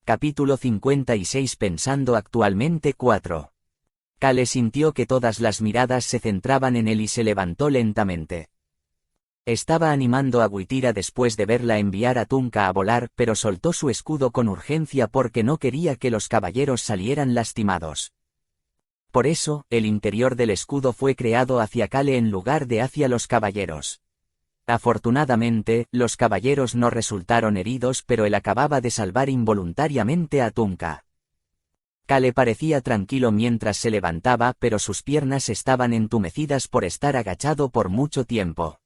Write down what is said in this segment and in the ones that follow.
Capítulo 56. Pensando actualmente 4. Kale sintió que todas las miradas se centraban en él y se levantó lentamente. Estaba animando a Witira después de verla enviar a Tunka a volar, pero soltó su escudo con urgencia porque no quería que los caballeros salieran lastimados. Por eso, el interior del escudo fue creado hacia Kale en lugar de hacia los caballeros. Afortunadamente, los caballeros no resultaron heridos, pero él acababa de salvar involuntariamente a Tunka. Kale parecía tranquilo mientras se levantaba, pero sus piernas estaban entumecidas por estar agachado por mucho tiempo.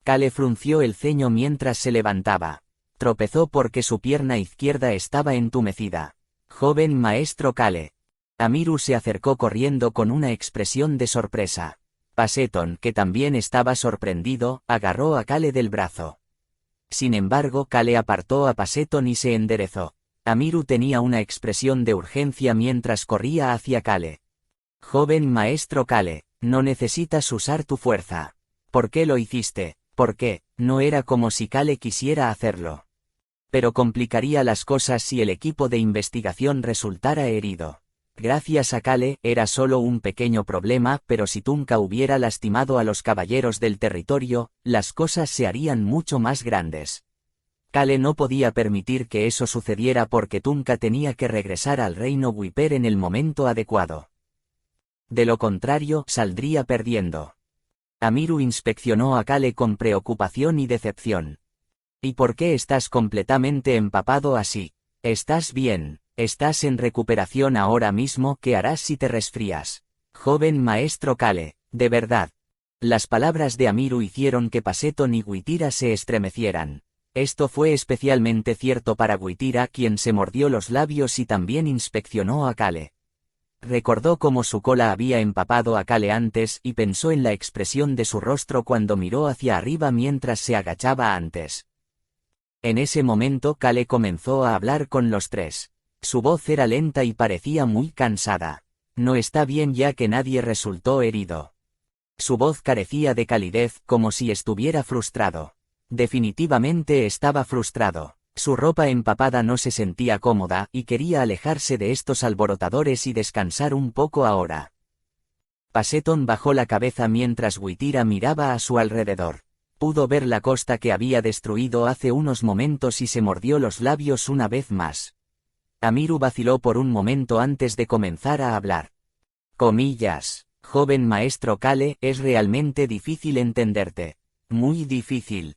Kale frunció el ceño mientras se levantaba. Tropezó porque su pierna izquierda estaba entumecida. Joven maestro Kale. Amiru se acercó corriendo con una expresión de sorpresa. Paseton, que también estaba sorprendido, agarró a Kale del brazo. Sin embargo, Kale apartó a Paseton y se enderezó. Amiru tenía una expresión de urgencia mientras corría hacia Kale. Joven maestro Kale, no necesitas usar tu fuerza. ¿Por qué lo hiciste? ¿Por qué? No era como si Kale quisiera hacerlo. Pero complicaría las cosas si el equipo de investigación resultara herido. Gracias a Kale, era solo un pequeño problema, pero si Tunka hubiera lastimado a los caballeros del territorio, las cosas se harían mucho más grandes. Kale no podía permitir que eso sucediera porque Tunka tenía que regresar al reino Wiper en el momento adecuado. De lo contrario, saldría perdiendo. Amiru inspeccionó a Kale con preocupación y decepción. ¿Y por qué estás completamente empapado así? ¿Estás bien? ¿Estás en recuperación ahora mismo? ¿Qué harás si te resfrías? Joven maestro Kale, de verdad. Las palabras de Amiru hicieron que Paseton y Witira se estremecieran. Esto fue especialmente cierto para Witira, quien se mordió los labios y también inspeccionó a Kale. Recordó cómo su cola había empapado a Kale antes y pensó en la expresión de su rostro cuando miró hacia arriba mientras se agachaba antes. En ese momento Kale comenzó a hablar con los tres. Su voz era lenta y parecía muy cansada. No está bien ya que nadie resultó herido. Su voz carecía de calidez, como si estuviera frustrado. Definitivamente estaba frustrado. Su ropa empapada no se sentía cómoda, y quería alejarse de estos alborotadores y descansar un poco ahora. Paseton bajó la cabeza mientras Witira miraba a su alrededor. Pudo ver la costa que había destruido hace unos momentos y se mordió los labios una vez más. Amiru vaciló por un momento antes de comenzar a hablar. Comillas, joven maestro Kale, es realmente difícil entenderte. Muy difícil.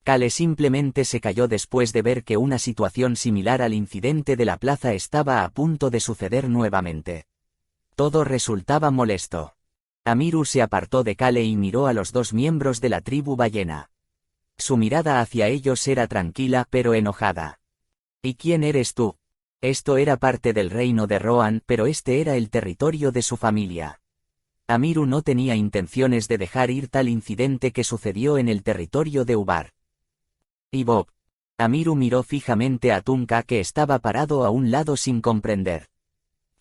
Kale simplemente se calló después de ver que una situación similar al incidente de la plaza estaba a punto de suceder nuevamente. Todo resultaba molesto. Amiru se apartó de Kale y miró a los dos miembros de la tribu ballena. Su mirada hacia ellos era tranquila pero enojada. ¿Y quién eres tú? Esto era parte del reino de Rohan, pero este era el territorio de su familia. Amiru no tenía intenciones de dejar ir tal incidente que sucedió en el territorio de Ubar. ¿Y Bob? Amiru miró fijamente a Tunka, que estaba parado a un lado sin comprender.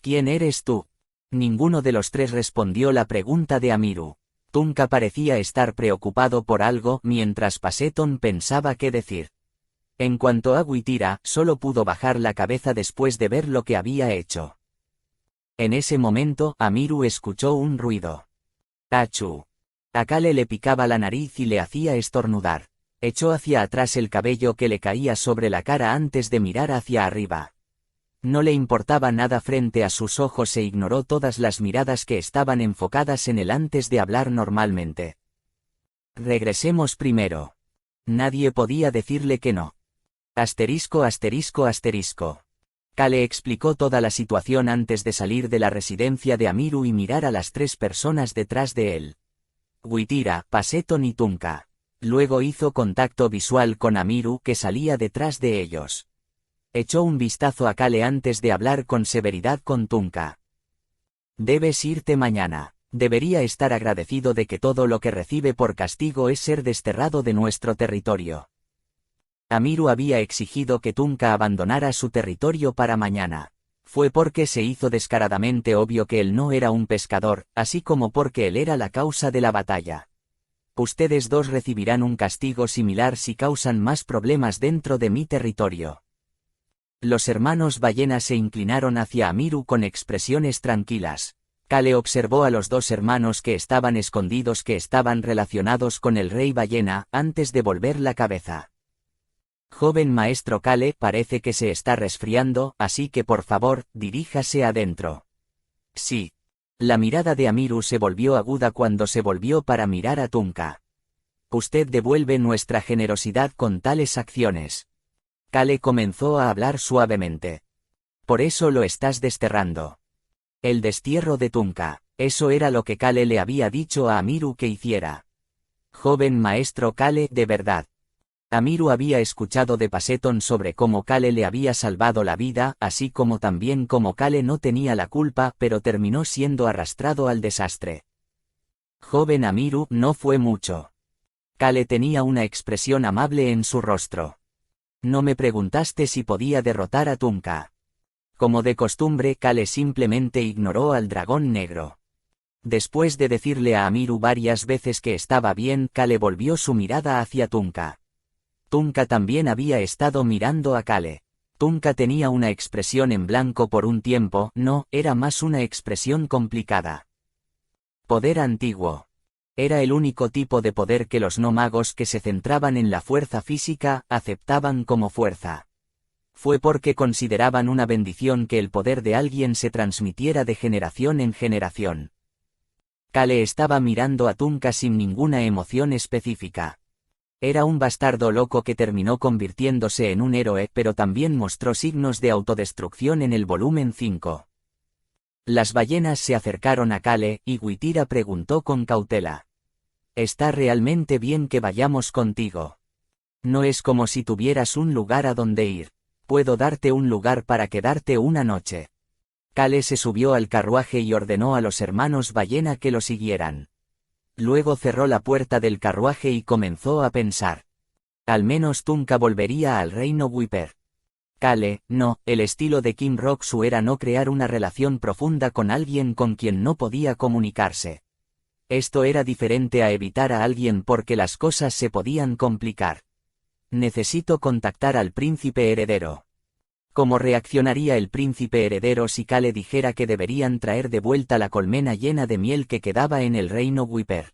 ¿Quién eres tú? Ninguno de los tres respondió la pregunta de Amiru. Tunka parecía estar preocupado por algo, mientras Paseton pensaba qué decir. En cuanto a Witira, solo pudo bajar la cabeza después de ver lo que había hecho. En ese momento, Amiru escuchó un ruido. ¡Achú! A Kale le picaba la nariz y le hacía estornudar. Echó hacia atrás el cabello que le caía sobre la cara antes de mirar hacia arriba. No le importaba nada frente a sus ojos e ignoró todas las miradas que estaban enfocadas en él antes de hablar normalmente. Regresemos primero. Nadie podía decirle que no. Asterisco asterisco asterisco. Kale explicó toda la situación antes de salir de la residencia de Amiru y mirar a las tres personas detrás de él. Witira, Paseton y Tunka. Luego hizo contacto visual con Amiru, que salía detrás de ellos. Echó un vistazo a Kale antes de hablar con severidad con Tunka. Debes irte mañana. Debería estar agradecido de que todo lo que recibe por castigo es ser desterrado de nuestro territorio. Amiru había exigido que Tunka abandonara su territorio para mañana. Fue porque se hizo descaradamente obvio que él no era un pescador, así como porque él era la causa de la batalla. Ustedes dos recibirán un castigo similar si causan más problemas dentro de mi territorio. Los hermanos ballena se inclinaron hacia Amiru con expresiones tranquilas. Kale observó a los dos hermanos que estaban escondidos que estaban relacionados con el rey ballena, antes de volver la cabeza. Joven maestro Kale, parece que se está resfriando, así que por favor, diríjase adentro. Sí. La mirada de Amiru se volvió aguda cuando se volvió para mirar a Tunka. Usted devuelve nuestra generosidad con tales acciones. Kale comenzó a hablar suavemente. Por eso lo estás desterrando. El destierro de Tunka, eso era lo que Kale le había dicho a Amiru que hiciera. Joven maestro Kale, de verdad. Amiru había escuchado de Paseton sobre cómo Kale le había salvado la vida, así como también cómo Kale no tenía la culpa, pero terminó siendo arrastrado al desastre. Joven Amiru, no fue mucho. Kale tenía una expresión amable en su rostro. No me preguntaste si podía derrotar a Tunka. Como de costumbre, Kale simplemente ignoró al dragón negro. Después de decirle a Amiru varias veces que estaba bien, Kale volvió su mirada hacia Tunka. Tunka también había estado mirando a Kale. Tunka tenía una expresión en blanco por un tiempo, no, era más una expresión complicada. Poder antiguo. Era el único tipo de poder que los no magos que se centraban en la fuerza física, aceptaban como fuerza. Fue porque consideraban una bendición que el poder de alguien se transmitiera de generación en generación. Kale estaba mirando a Tunka sin ninguna emoción específica. Era un bastardo loco que terminó convirtiéndose en un héroe, pero también mostró signos de autodestrucción en el volumen 5. Las ballenas se acercaron a Kale, y Witira preguntó con cautela. ¿Está realmente bien que vayamos contigo? No es como si tuvieras un lugar a donde ir. Puedo darte un lugar para quedarte una noche. Kale se subió al carruaje y ordenó a los hermanos ballena que lo siguieran. Luego cerró la puerta del carruaje y comenzó a pensar. Al menos Tunka volvería al reino Wiper. Kale, no, el estilo de Kim Rock-Su era no crear una relación profunda con alguien con quien no podía comunicarse. Esto era diferente a evitar a alguien porque las cosas se podían complicar. Necesito contactar al príncipe heredero. ¿Cómo reaccionaría el príncipe heredero si Kale dijera que deberían traer de vuelta la colmena llena de miel que quedaba en el reino Wiper?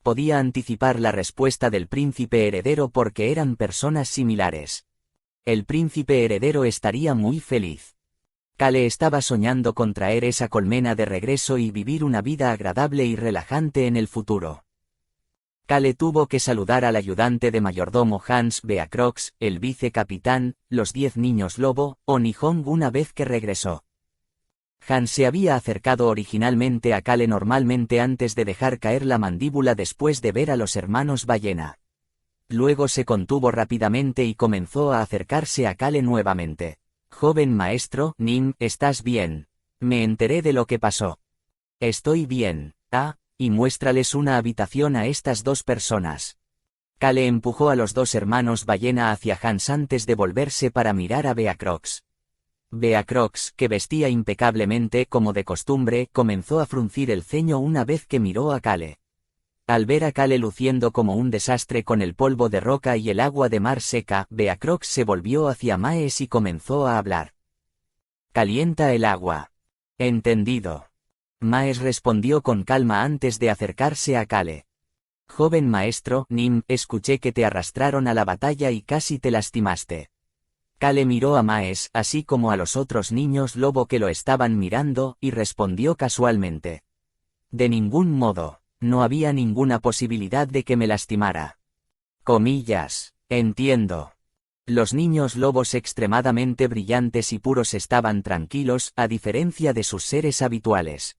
Podía anticipar la respuesta del príncipe heredero porque eran personas similares. El príncipe heredero estaría muy feliz. Kale estaba soñando con traer esa colmena de regreso y vivir una vida agradable y relajante en el futuro. Kale tuvo que saludar al ayudante de mayordomo Hans Beacrox, el vicecapitán, los 10 niños lobo, o Nihong una vez que regresó. Hans se había acercado originalmente a Kale normalmente antes de dejar caer la mandíbula después de ver a los hermanos ballena. Luego se contuvo rápidamente y comenzó a acercarse a Kale nuevamente. Joven maestro, Nim, ¿estás bien? Me enteré de lo que pasó. Estoy bien, y muéstrales una habitación a estas dos personas. Kale empujó a los dos hermanos ballena hacia Hans antes de volverse para mirar a Beacrox. Beacrox, que vestía impecablemente como de costumbre, comenzó a fruncir el ceño una vez que miró a Kale. Al ver a Kale luciendo como un desastre con el polvo de roca y el agua de mar seca, Beacrox se volvió hacia Maes y comenzó a hablar. Calienta el agua. Entendido. Maes respondió con calma antes de acercarse a Kale. Joven maestro, Nim, escuché que te arrastraron a la batalla y casi te lastimaste. Kale miró a Maes, así como a los otros niños lobo que lo estaban mirando, y respondió casualmente. De ningún modo, no había ninguna posibilidad de que me lastimara. Comillas, entiendo. Los niños lobos extremadamente brillantes y puros estaban tranquilos, a diferencia de sus seres habituales.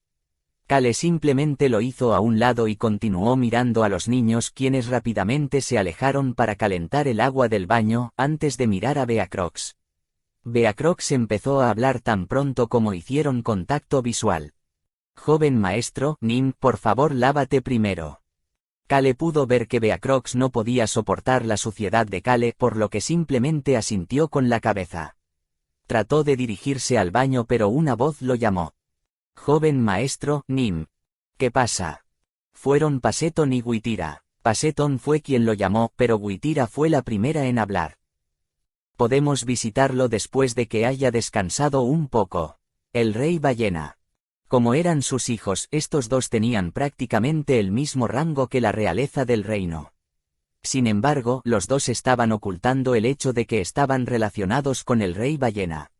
Kale simplemente lo hizo a un lado y continuó mirando a los niños quienes rápidamente se alejaron para calentar el agua del baño, antes de mirar a Beacrox. Beacrox empezó a hablar tan pronto como hicieron contacto visual. Joven maestro, Nim, por favor lávate primero. Kale pudo ver que Beacrox no podía soportar la suciedad de Kale, por lo que simplemente asintió con la cabeza. Trató de dirigirse al baño pero una voz lo llamó. Joven maestro, Nim. ¿Qué pasa? Fueron Paseton y Witira. Paseton fue quien lo llamó, pero Witira fue la primera en hablar. Podemos visitarlo después de que haya descansado un poco. El rey ballena. Como eran sus hijos, estos dos tenían prácticamente el mismo rango que la realeza del reino. Sin embargo, los dos estaban ocultando el hecho de que estaban relacionados con el rey ballena.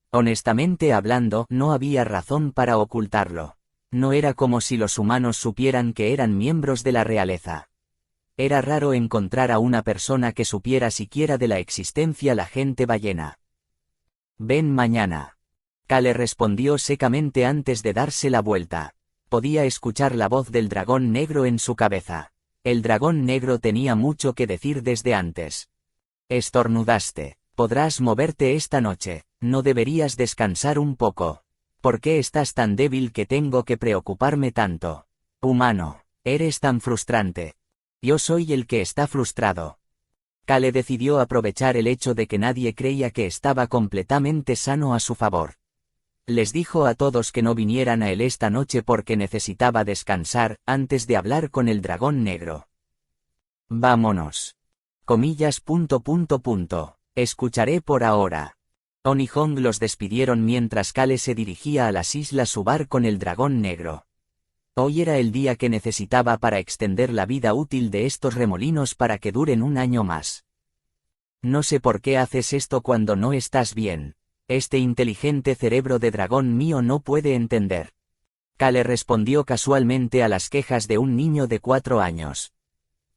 Honestamente hablando, no había razón para ocultarlo. No era como si los humanos supieran que eran miembros de la realeza. Era raro encontrar a una persona que supiera siquiera de la existencia la gente ballena. Ven mañana. Kale respondió secamente antes de darse la vuelta. Podía escuchar la voz del dragón negro en su cabeza. El dragón negro tenía mucho que decir desde antes. Estornudaste. Podrás moverte esta noche. No deberías descansar un poco. ¿Por qué estás tan débil que tengo que preocuparme tanto? Humano. Eres tan frustrante. Yo soy el que está frustrado. Kale decidió aprovechar el hecho de que nadie creía que estaba completamente sano a su favor. Les dijo a todos que no vinieran a él esta noche porque necesitaba descansar, antes de hablar con el dragón negro. Vámonos. Comillas. Escucharé por ahora. On y Hong los despidieron mientras Kale se dirigía a las Islas Subar con el dragón negro. Hoy era el día que necesitaba para extender la vida útil de estos remolinos para que duren un año más. No sé por qué haces esto cuando no estás bien. Este inteligente cerebro de dragón mío no puede entender. Kale respondió casualmente a las quejas de un niño de 4 años.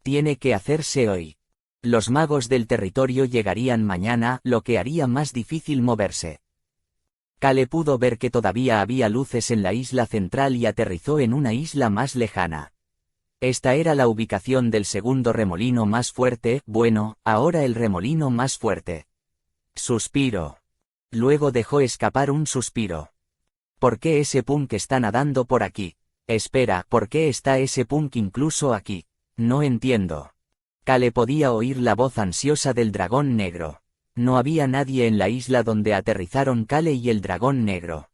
Tiene que hacerse hoy. Los magos del territorio llegarían mañana, lo que haría más difícil moverse. Kale pudo ver que todavía había luces en la isla central y aterrizó en una isla más lejana. Esta era la ubicación del segundo remolino más fuerte, bueno, ahora el remolino más fuerte. Suspiro. Luego dejó escapar un suspiro. ¿Por qué ese punk está nadando por aquí? Espera, ¿por qué está ese punk incluso aquí? No entiendo. Kale podía oír la voz ansiosa del dragón negro. No había nadie en la isla donde aterrizaron Kale y el dragón negro.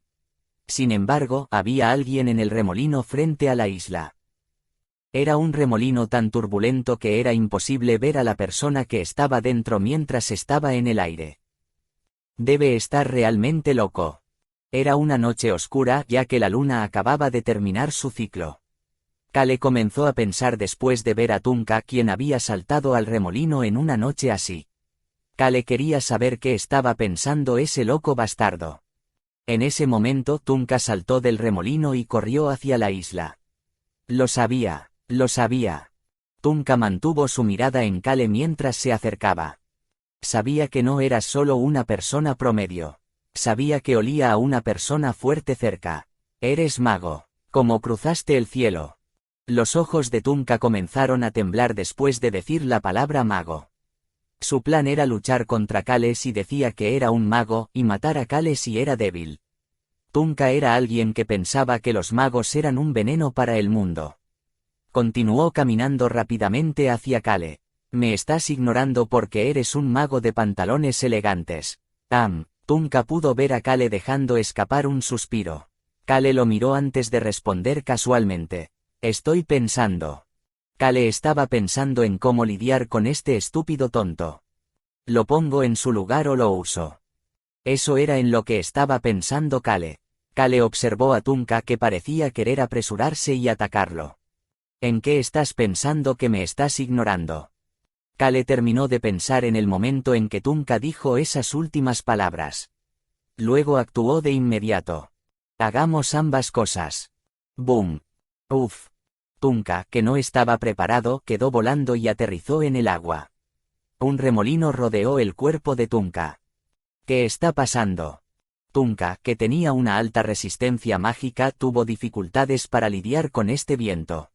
Sin embargo, había alguien en el remolino frente a la isla. Era un remolino tan turbulento que era imposible ver a la persona que estaba dentro mientras estaba en el aire. Debe estar realmente loco. Era una noche oscura ya que la luna acababa de terminar su ciclo. Kale comenzó a pensar después de ver a Tunka, quien había saltado al remolino en una noche así. Kale quería saber qué estaba pensando ese loco bastardo. En ese momento Tunka saltó del remolino y corrió hacia la isla. Lo sabía, lo sabía. Tunka mantuvo su mirada en Kale mientras se acercaba. Sabía que no eras solo una persona promedio. Sabía que olía a una persona fuerte cerca. Eres mago. ¿Cómo cruzaste el cielo? Los ojos de Tunka comenzaron a temblar después de decir la palabra mago. Su plan era luchar contra Kale si decía que era un mago, y matar a Kale si era débil. Tunka era alguien que pensaba que los magos eran un veneno para el mundo. Continuó caminando rápidamente hacia Kale. Me estás ignorando porque eres un mago de pantalones elegantes. Tunka pudo ver a Kale dejando escapar un suspiro. Kale lo miró antes de responder casualmente. Estoy pensando. Kale estaba pensando en cómo lidiar con este estúpido tonto. ¿Lo pongo en su lugar o lo uso? Eso era en lo que estaba pensando Kale. Kale observó a Tunka que parecía querer apresurarse y atacarlo. ¿En qué estás pensando que me estás ignorando? Kale terminó de pensar en el momento en que Tunka dijo esas últimas palabras. Luego actuó de inmediato. Hagamos ambas cosas. Boom. Uf. Tunka, que no estaba preparado, quedó volando y aterrizó en el agua. Un remolino rodeó el cuerpo de Tunka. ¿Qué está pasando? Tunka, que tenía una alta resistencia mágica, tuvo dificultades para lidiar con este viento.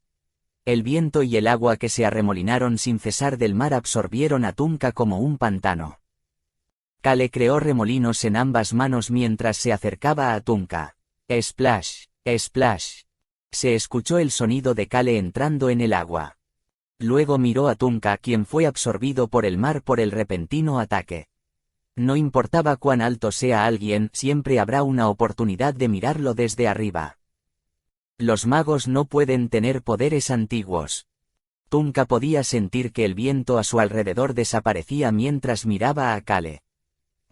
El viento y el agua que se arremolinaron sin cesar del mar absorbieron a Tunka como un pantano. Kale creó remolinos en ambas manos mientras se acercaba a Tunka. Splash, splash. Se escuchó el sonido de Kale entrando en el agua. Luego miró a Tunka, quien fue absorbido por el mar por el repentino ataque. No importaba cuán alto sea alguien, siempre habrá una oportunidad de mirarlo desde arriba. Los magos no pueden tener poderes antiguos. Tunka podía sentir que el viento a su alrededor desaparecía mientras miraba a Kale.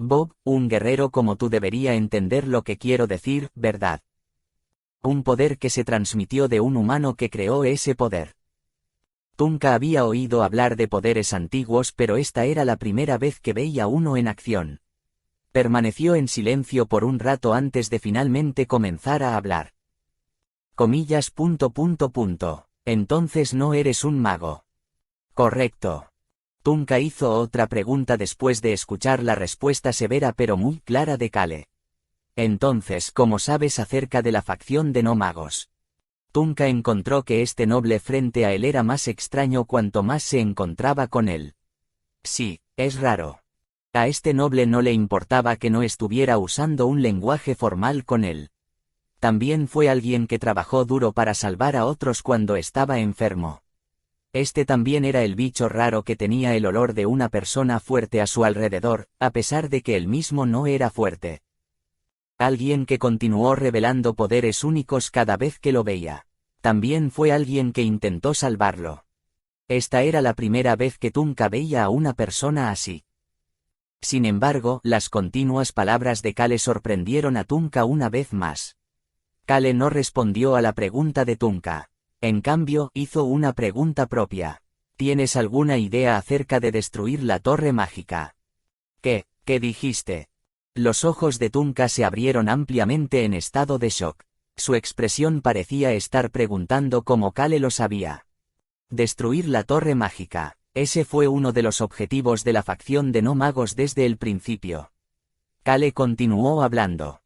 Bob, un guerrero como tú debería entender lo que quiero decir, ¿verdad? Un poder que se transmitió de un humano que creó ese poder. Tunka había oído hablar de poderes antiguos, pero esta era la primera vez que veía uno en acción. Permaneció en silencio por un rato antes de finalmente comenzar a hablar. Comillas. Entonces no eres un mago. Correcto. Tunka hizo otra pregunta después de escuchar la respuesta severa pero muy clara de Kale. Entonces, ¿cómo sabes acerca de la facción de no magos? Tunka encontró que este noble frente a él era más extraño cuanto más se encontraba con él. Sí, es raro. A este noble no le importaba que no estuviera usando un lenguaje formal con él. También fue alguien que trabajó duro para salvar a otros cuando estaba enfermo. Este también era el bicho raro que tenía el olor de una persona fuerte a su alrededor, a pesar de que él mismo no era fuerte. Alguien que continuó revelando poderes únicos cada vez que lo veía. También fue alguien que intentó salvarlo. Esta era la primera vez que Tunka veía a una persona así. Sin embargo, las continuas palabras de Kale sorprendieron a Tunka una vez más. Kale no respondió a la pregunta de Tunka. En cambio, hizo una pregunta propia. ¿Tienes alguna idea acerca de destruir la torre mágica? ¿Qué dijiste? Los ojos de Tunka se abrieron ampliamente en estado de shock. Su expresión parecía estar preguntando cómo Kale lo sabía. Destruir la torre mágica. Ese fue uno de los objetivos de la facción de no magos desde el principio. Kale continuó hablando.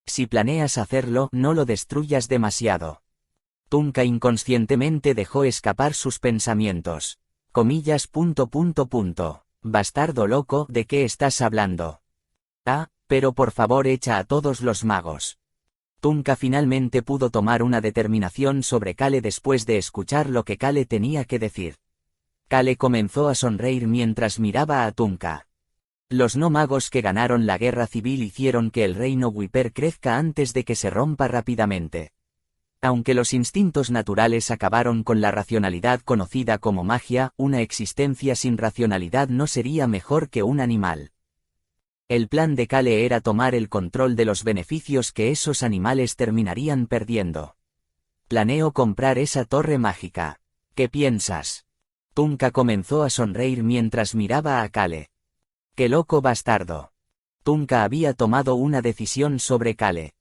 Si planeas hacerlo, no lo destruyas demasiado. Tunka inconscientemente dejó escapar sus pensamientos. Comillas. Bastardo loco, ¿de qué estás hablando? Ah, pero por favor echa a todos los magos. Tunka finalmente pudo tomar una determinación sobre Kale después de escuchar lo que Kale tenía que decir. Kale comenzó a sonreír mientras miraba a Tunka. Los no magos que ganaron la guerra civil hicieron que el reino Wiper crezca antes de que se rompa rápidamente. Aunque los instintos naturales acabaron con la racionalidad conocida como magia, una existencia sin racionalidad no sería mejor que un animal. El plan de Kale era tomar el control de los beneficios que esos animales terminarían perdiendo. Planeo comprar esa torre mágica. ¿Qué piensas? Tunka comenzó a sonreír mientras miraba a Kale. ¡Qué loco bastardo! Tunka había tomado una decisión sobre Kale.